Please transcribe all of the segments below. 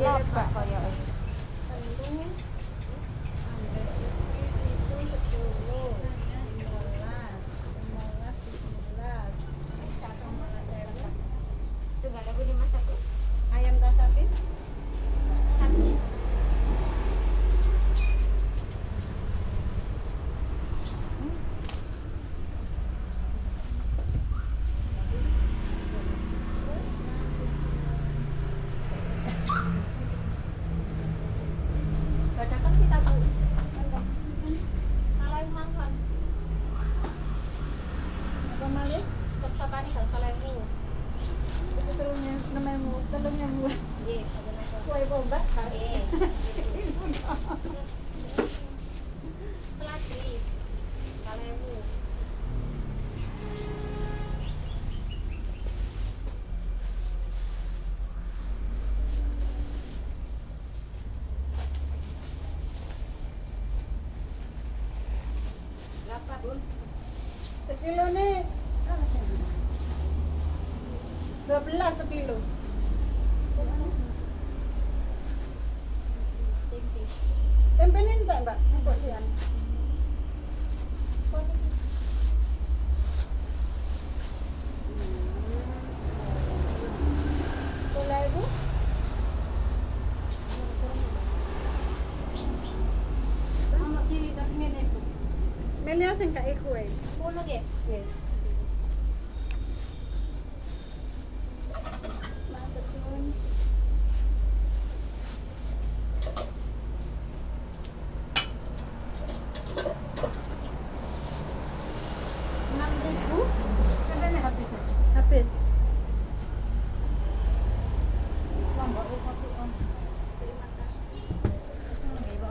Lobak kaya ayam tak sapi? Badakan kita Bu. Kaleng mangkon. Apa malih? Sop-sopane kalengmu. Itu telurnya namanya telurnya Bu. Nggih, kue bombak. Nggih. Selasi. Kalengmu. Berapa, Bun? Sekilo nih 12 sekilo. Tempe ini enggak, Mbak? Kok sian? Boleh, Bu? Ono ciri tak ngene, Bu. Melia sing kak kue. 10 nggih. Nggih. Matur nuwun. Rp6.000 katanya habis nih. Habis. Lombok satu on. Terima kasih. Nggih, Bu.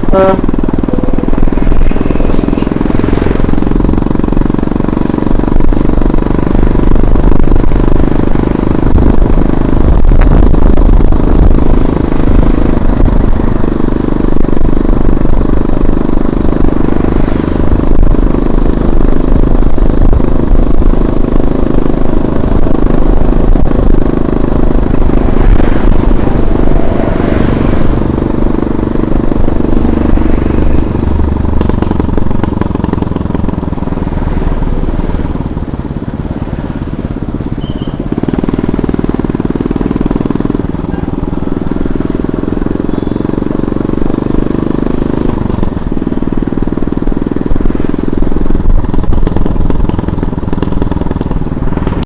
Uh,